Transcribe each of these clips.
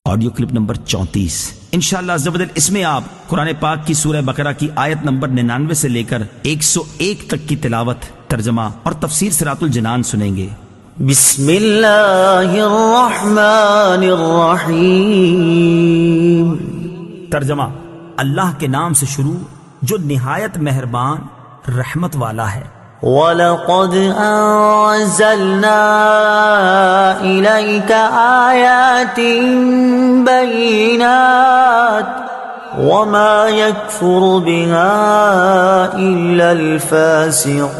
Audio clip number 34۔ انشاءاللہ عز و جل اس میں آپ قرآن پاک کی سورہ بقرہ کی آیت نمبر 99 سے لے کر 101 تک کی تلاوت، ترجمہ اور تفسیر صراط الجنان سنیں گے۔ بسم اللہ الرحمن الرحیم۔ ترجمہ: اللہ کے نام سے شروع جو نہایت مہربان رحمت والا ہے۔ وَلَقَدْ أَنزَلْنَا إِلَيْكَ آيَاتٍ بَيِّنَاتٍ وَمَا يَكْفُرُ بِهَا إِلَّا الْفَاسِقُونَ۔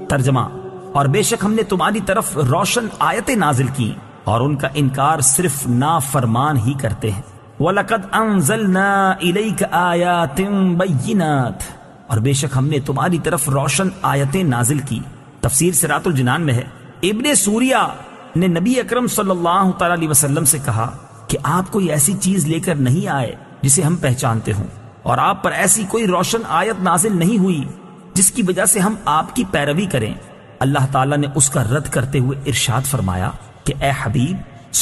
ترجمہ: اور بے شک ہم نے تمہاری طرف روشن آیتیں نازل کی اور ان کا انکار صرف نافرمان ہی کرتے ہیں۔ وَلَقَدْ أَنزَلْنَا إِلَيْكَ آيَاتٍ بَيِّنَاتٍ، اور بے شک ہم نے تمہاری طرف روشن آیتیں نازل کی۔ تفسیر صراط الجنان میں ہے، ابن سوریہ نے نبی اکرم صلی اللہ تعالی علیہ وسلم سے کہا کہ آپ کوئی ایسی چیز لے کر نہیں آئے جسے ہم پہچانتے ہوں، اور آپ پر ایسی کوئی روشن آیت نازل نہیں ہوئی جس کی وجہ سے ہم آپ کی پیروی کریں۔ اللہ تعالیٰ نے اس کا رد کرتے ہوئے ارشاد فرمایا کہ اے حبیب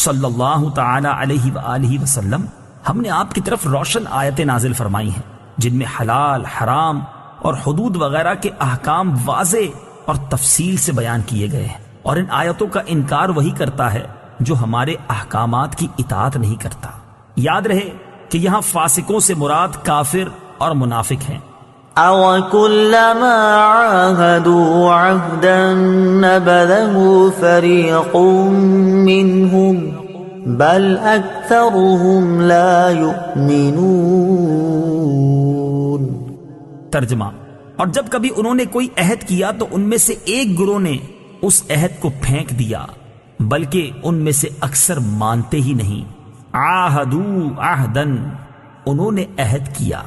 صلی اللہ تعالی علیہ وآلہ وسلم، ہم نے آپ کی طرف روشن آیتیں نازل فرمائی ہیں جن میں حلال، حرام اور حدود وغیرہ کے احکام واضح اور تفصیل سے بیان کیے گئے ہیں، اور ان آیتوں کا انکار وہی کرتا ہے جو ہمارے احکامات کی اطاعت نہیں کرتا۔ یاد رہے کہ یہاں فاسقوں سے مراد کافر اور منافق ہیں۔ أَوَكُلَّمَا عَاهَدُوا عَهْدًا نَبَذَهُ فَرِيقٌ مِّنْهُمْ بَلْ أَكْثَرُهُمْ لَا يُؤْمِنُونَ۔ ترجمہ: اور جب کبھی انہوں نے کوئی عہد کیا تو ان میں سے ایک گروہ نے اس عہد کو پھینک دیا، بلکہ ان میں سے اکثر مانتے ہی نہیں۔ عاہدوا عہدن، انہوں نے عہد کیا۔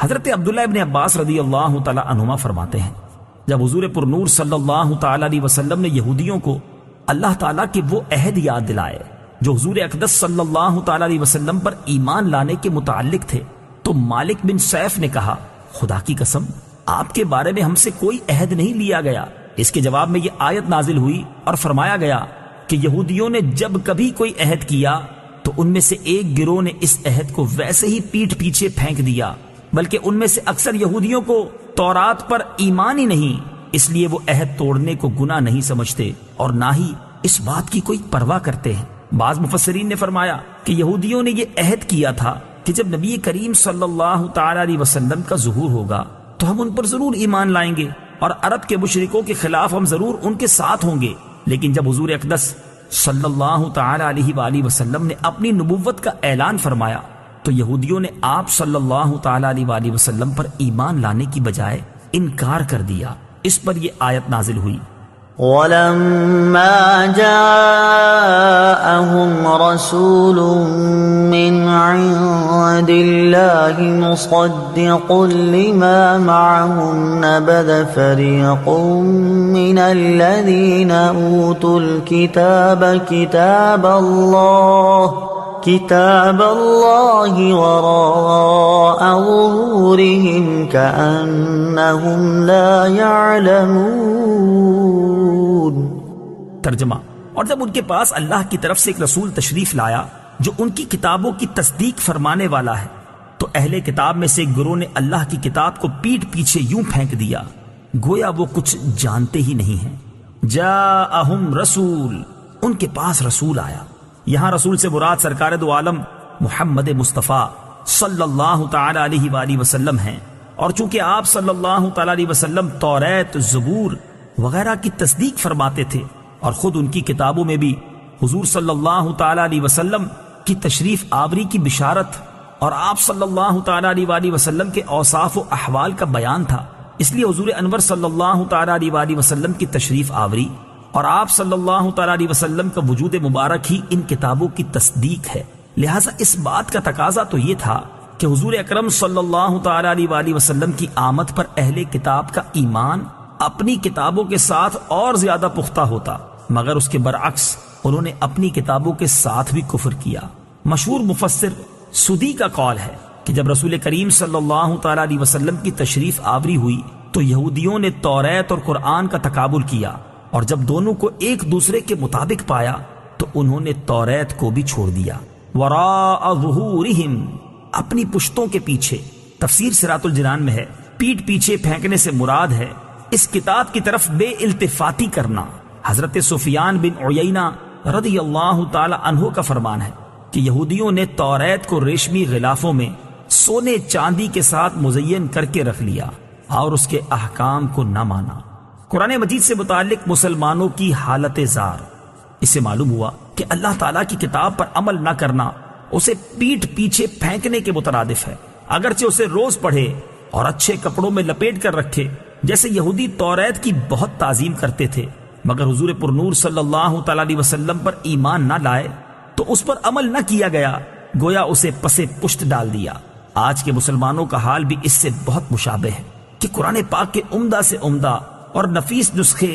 حضرت عبداللہ ابن عباس رضی اللہ تعالی عنہما فرماتے ہیں، جب حضور پر نور صلی اللہ تعالی علیہ وسلم نے یہودیوں کو اللہ تعالیٰ کے وہ عہد یاد دلائے جو حضور اقدس صلی اللہ تعالی علیہ وسلم پر ایمان لانے کے متعلق تھے، تو مالک بن سیف نے کہا، خدا کی قسم آپ کے بارے میں ہم سے کوئی عہد نہیں لیا گیا۔ اس کے جواب میں یہ آیت نازل ہوئی اور فرمایا گیا کہ یہودیوں نے جب کبھی کوئی عہد کیا تو ان میں سے ایک گروہ نے اس عہد کو ویسے ہی پیٹھ پیچھے پھینک دیا، بلکہ ان میں سے اکثر یہودیوں کو تورات پر ایمان ہی نہیں، اس لیے وہ عہد توڑنے کو گناہ نہیں سمجھتے اور نہ ہی اس بات کی کوئی پرواہ کرتے ہیں۔ بعض مفسرین نے فرمایا کہ یہودیوں نے یہ عہد کیا تھا کہ جب نبی کریم صلی اللہ تعالی علیہ وسلم کا ظہور ہوگا تو ہم ان پر ضرور ایمان لائیں گے اور عرب کے مشرکوں کے خلاف ہم ضرور ان کے ساتھ ہوں گے۔ لیکن جب حضور اقدس صلی اللہ تعالی علیہ وآلہ وسلم نے اپنی نبوت کا اعلان فرمایا تو یہودیوں نے آپ صلی اللہ تعالی علیہ وآلہ وسلم پر ایمان لانے کی بجائے انکار کر دیا۔ اس پر یہ آیت نازل ہوئی۔ وَلَمَّا جَاءَهُمْ رَسُولٌ مِّنْ عِندِ اللَّهِ مُصَدِّقٌ لِّمَا مَعَهُمْ نَبَذَ فَرِيقٌ مِّنَ الَّذِينَ أُوتُوا الْكِتَابَ كِتَابَ اللَّهِ وَرَاءَ ظُهُورِهِمْ كَأَنَّهُمْ لَا يَعْلَمُونَ۔ ترجمہ: اور جب ان کے پاس اللہ کی طرف سے ایک رسول تشریف لایا جو ان کی کتابوں کی تصدیق فرمانے والا ہے تو اہل کتاب میں سے ایک گروہ نے اللہ کی کتاب کو پیٹھ پیچھے یوں پھینک دیا گویا وہ کچھ جانتے ہی نہیں ہیں۔ جاءہم رسول، ان کے پاس رسول آیا۔ یہاں رسول سے مراد سرکار دو عالم محمد مصطفیٰ صلی اللہ تعالی علیہ وآلہ وسلم ہیں، اور چونکہ آپ صلی اللہ تعالی علیہ وسلم توریت، زبور وغیرہ کی تصدیق فرماتے تھے اور خود ان کی کتابوں میں بھی حضور صلی اللہ تعالی علیہ وسلم کی تشریف آوری کی بشارت اور آپ صلی اللہ تعالی علیہ وآلہ وسلم کے اوصاف و احوال کا بیان تھا، اس لیے حضور انور صلی اللہ تعالی علیہ وآلہ وسلم کی تشریف آوری اور آپ صلی اللہ تعالی علیہ وسلم کا وجود مبارک ہی ان کتابوں کی تصدیق ہے۔ لہٰذا اس بات کا تقاضا تو یہ تھا کہ حضور اکرم صلی اللہ تعالی علیہ وآلہ وسلم کی آمد پر اہل کتاب کا ایمان اپنی کتابوں کے ساتھ اور زیادہ پختہ ہوتا، مگر اس کے برعکس انہوں نے اپنی کتابوں کے ساتھ بھی کفر کیا۔ مشہور مفسر سدی کا قول ہے کہ جب رسول کریم صلی اللہ تعالی علیہ وسلم کی تشریف آوری ہوئی تو یہودیوں نے توریت اور قرآن کا تقابل کیا، اور جب دونوں کو ایک دوسرے کے مطابق پایا تو انہوں نے توریت کو بھی چھوڑ دیا۔ وراء ظہورہم، اپنی پشتوں کے پیچھے۔ تفسیر صراط الجنان میں ہے پیٹھ پیچھے پھینکنے سے مراد ہے اس کتاب کی طرف بے التفاتی کرنا۔ حضرت سفیان بن عیینہ رضی اللہ تعالی عنہ کا فرمان ہے کہ یہودیوں نے توریت کو ریشمی غلافوں میں سونے چاندی کے ساتھ مزین کر کے رکھ لیا اور اس کے احکام کو نہ مانا۔ قرآن مجید سے متعلق مسلمانوں کی حالت زار، اس سے معلوم ہوا کہ اللہ تعالیٰ کی کتاب پر عمل نہ کرنا اسے پیٹھ پیچھے پھینکنے کے مترادف ہے، اگرچہ اسے روز پڑھے اور اچھے کپڑوں میں لپیٹ کر رکھے۔ جیسے یہودی توریت کی بہت تعظیم کرتے تھے مگر حضور پر نور صلی اللہ تعالی علیہ وسلم پر ایمان نہ لائے تو اس پر عمل نہ کیا گیا، گویا اسے پسے پشت ڈال دیا۔ آج کے مسلمانوں کا حال بھی اس سے بہت مشابہ ہے کہ قرآن پاک کے عمدہ سے عمدہ اور نفیس نسخے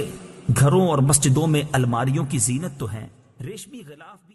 گھروں اور مسجدوں میں الماریوں کی زینت تو ہیں، ریشمی غلاف بھی